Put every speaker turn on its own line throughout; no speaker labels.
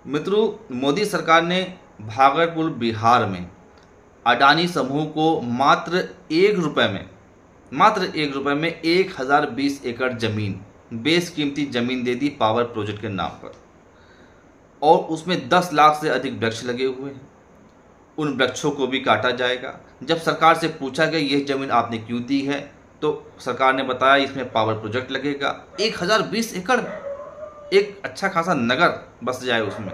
मित्रों, मोदी सरकार ने भागलपुर बिहार में अडानी समूह को मात्र 1 रुपए में 1020 एकड़ जमीन, बेशकीमती जमीन दे दी पावर प्रोजेक्ट के नाम पर। और उसमें 10 लाख से अधिक वृक्ष लगे हुए हैं। उन वृक्षों को भी काटा जाएगा। जब सरकार से पूछा गया यह जमीन आपने क्यों दी है, तो सरकार ने बताया इसमें पावर प्रोजेक्ट लगेगा। 1020 एकड़, एक अच्छा खासा नगर बस जाए उसमें।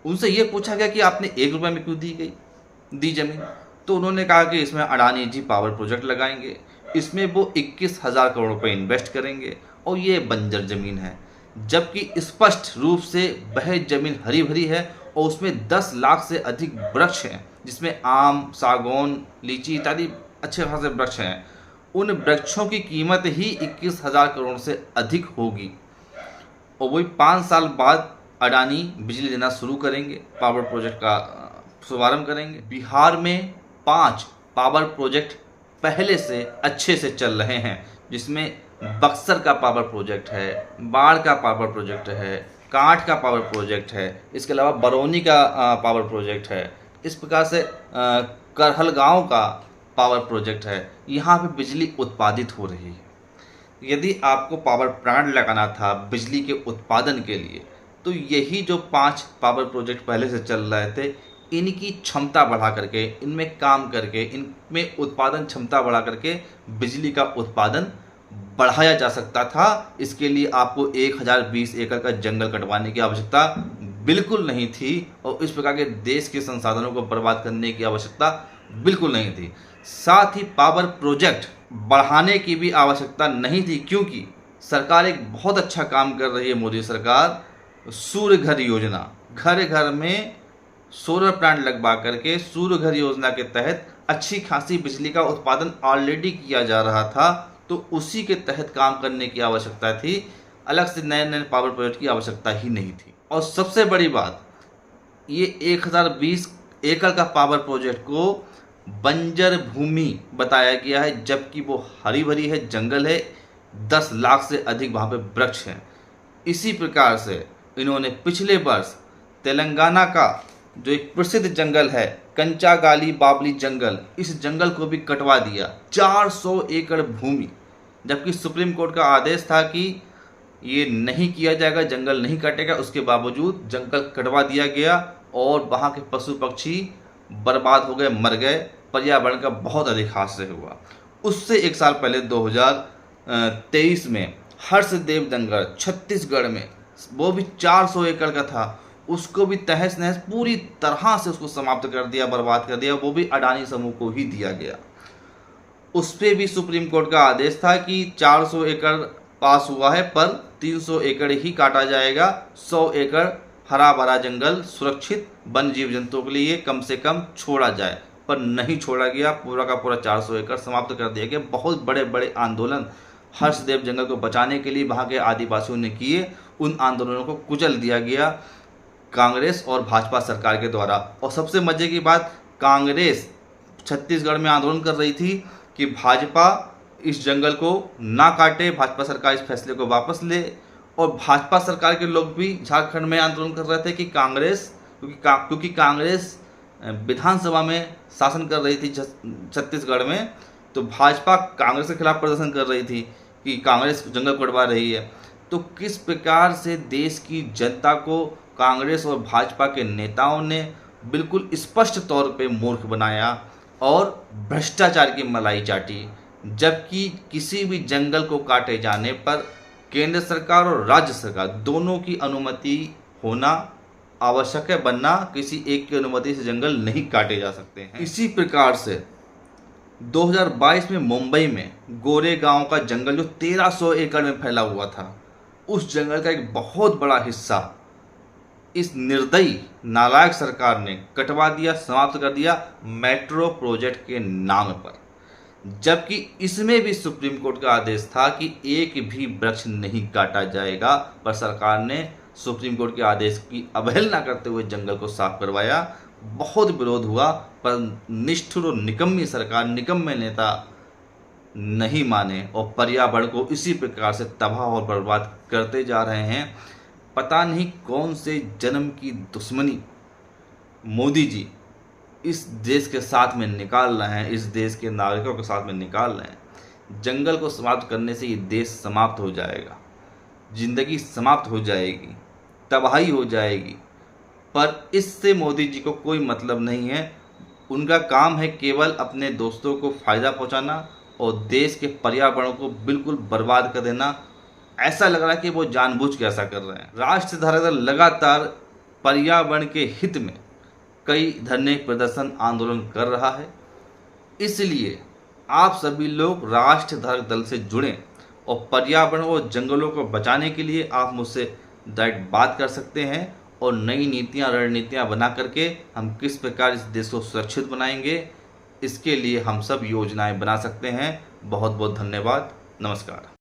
उनसे ये पूछा गया कि आपने 1 रुपए में क्यों दी जमीन, तो उन्होंने कहा कि इसमें अडानी जी पावर प्रोजेक्ट लगाएंगे, इसमें वो 21,000 करोड़ रुपए इन्वेस्ट करेंगे और ये बंजर जमीन है। जबकि स्पष्ट रूप से वह जमीन हरी भरी है और उसमें 10 लाख से अधिक वृक्ष हैं, जिसमें आम, सागौन, लीची इत्यादि अच्छे खासे वृक्ष हैं। उन वृक्षों की कीमत ही 21,000 करोड़ से अधिक होगी और वही 5 साल बाद अडानी बिजली देना शुरू करेंगे, पावर प्रोजेक्ट का शुभारंभ करेंगे। बिहार में 5 पावर प्रोजेक्ट पहले से अच्छे से चल रहे हैं, जिसमें बक्सर का पावर प्रोजेक्ट है, बाढ़ का पावर प्रोजेक्ट है, कांठ का पावर प्रोजेक्ट है, इसके अलावा बरौनी का पावर प्रोजेक्ट है। इस प्रकार से करहलगांव का पावर प्रोजेक्ट है। यहाँ पे बिजली उत्पादित हो रही है। यदि आपको पावर प्लांट लगाना था बिजली के उत्पादन के लिए, तो यही जो 5 पावर प्रोजेक्ट पहले से चल रहे थे, इनकी क्षमता बढ़ा करके, इनमें काम करके, इनमें उत्पादन क्षमता बढ़ा करके बिजली का उत्पादन बढ़ाया जा सकता था। इसके लिए आपको 1020 एकड़ का जंगल कटवाने की आवश्यकता बिल्कुल नहीं थी और इस प्रकार के देश के संसाधनों को बर्बाद करने की आवश्यकता बिल्कुल नहीं थी। साथ ही पावर प्रोजेक्ट बढ़ाने की भी आवश्यकता नहीं थी, क्योंकि सरकार एक बहुत अच्छा काम कर रही है। मोदी सरकार सूर्य घर योजना, घर घर में सोलर प्लांट लगवा करके सूर्य घर योजना के तहत अच्छी खासी बिजली का उत्पादन ऑलरेडी किया जा रहा था, तो उसी के तहत काम करने की आवश्यकता थी। अलग से नए नए पावर प्रोजेक्ट की आवश्यकता ही नहीं थी। और सबसे बड़ी बात, ये 1020 एकड़ का पावर प्रोजेक्ट को बंजर भूमि बताया गया है, जबकि वो हरी भरी है, जंगल है, 10 लाख से अधिक वहाँ पे वृक्ष हैं। इसी प्रकार से इन्होंने पिछले वर्ष तेलंगाना का जो एक प्रसिद्ध जंगल है कंचागाली बावली जंगल, इस जंगल को भी कटवा दिया, 400 एकड़ भूमि। जबकि सुप्रीम कोर्ट का आदेश था कि ये नहीं किया जाएगा, जंगल नहीं काटेगा, उसके बावजूद जंगल कटवा दिया गया और वहाँ के पशु पक्षी बर्बाद हो गए, मर गए। पर्यावरण का बहुत अधिक हादसे हुआ। उससे 1 साल पहले 2023 में हर्षदेव जंगल छत्तीसगढ़ में, वो भी 400 एकड़ का था, उसको भी तहस नहस पूरी तरह से उसको समाप्त कर दिया, बर्बाद कर दिया। वो भी अडानी समूह को ही दिया गया। उस पर भी सुप्रीम कोर्ट का आदेश था कि 400 एकड़ पास हुआ है, पर 300 एकड़ ही काटा जाएगा। 100 एकड़ हरा भरा जंगल सुरक्षित वन जीव जंतुओं के लिए कम से कम छोड़ा जाए, पर नहीं छोड़ा गया। पूरा का पूरा 400 एकड़ समाप्त कर दिया गया। बहुत बड़े बड़े आंदोलन हर्षदेव जंगल को बचाने के लिए वहाँ के आदिवासियों ने किए। उन आंदोलनों को कुचल दिया गया कांग्रेस और भाजपा सरकार के द्वारा। और सबसे मजे की बात, कांग्रेस छत्तीसगढ़ में आंदोलन कर रही थी कि भाजपा इस जंगल को ना काटे, भाजपा सरकार इस फैसले को वापस ले। और भाजपा सरकार के लोग भी झारखंड में आंदोलन कर रहे थे कि कांग्रेस, क्योंकि कांग्रेस विधानसभा में शासन कर रही थी छत्तीसगढ़ में, तो भाजपा कांग्रेस के खिलाफ प्रदर्शन कर रही थी कि कांग्रेस जंगल कटवा रही है। तो किस प्रकार से देश की जनता को कांग्रेस और भाजपा के नेताओं ने बिल्कुल स्पष्ट तौर पे मूर्ख बनाया और भ्रष्टाचार की मलाई चाटी। जबकि किसी भी जंगल को काटे जाने पर केंद्र सरकार और राज्य सरकार दोनों की अनुमति होना आवश्यक है, वरना किसी एक की अनुमति से जंगल नहीं काटे जा सकते हैं। इसी प्रकार से 2022 में मुंबई में गोरेगांव का जंगल जो 1300 एकड़ में फैला हुआ था, उस जंगल का एक बहुत बड़ा हिस्सा इस निर्दयी नालायक सरकार ने कटवा दिया, समाप्त कर दिया मेट्रो प्रोजेक्ट के नाम पर। जबकि इसमें भी सुप्रीम कोर्ट का आदेश था कि एक भी वृक्ष नहीं काटा जाएगा, पर सरकार ने सुप्रीम कोर्ट के आदेश की अवहेलना करते हुए जंगल को साफ करवाया। बहुत विरोध हुआ, पर निष्ठुर और निकम्मी सरकार, निकम्मे नेता नहीं माने और पर्यावरण को इसी प्रकार से तबाह और बर्बाद करते जा रहे हैं। पता नहीं कौन से जन्म की दुश्मनी मोदी जी इस देश के साथ में निकाल रहे हैं, इस देश के नागरिकों के साथ में निकाल रहे हैं। जंगल को समाप्त करने से ये देश समाप्त हो जाएगा, जिंदगी समाप्त हो जाएगी, तबाही हो जाएगी। पर इससे मोदी जी को कोई मतलब नहीं है। उनका काम है केवल अपने दोस्तों को फ़ायदा पहुंचाना और देश के पर्यावरण को बिल्कुल बर्बाद कर देना। ऐसा लग रहा है कि वो जानबूझ के ऐसा कर रहे हैं। राष्ट्रीय धारक दल लगातार पर्यावरण के हित में कई धरने, प्रदर्शन, आंदोलन कर रहा है। इसलिए आप सभी लोग राष्ट्रीय धारक दल से जुड़ें और पर्यावरण और जंगलों को बचाने के लिए आप मुझसे डायरेक्ट बात कर सकते हैं और नई नीतियां, रणनीतियां बना करके हम किस प्रकार इस देश को सुरक्षित बनाएंगे, इसके लिए हम सब योजनाएं बना सकते हैं। बहुत बहुत धन्यवाद। नमस्कार।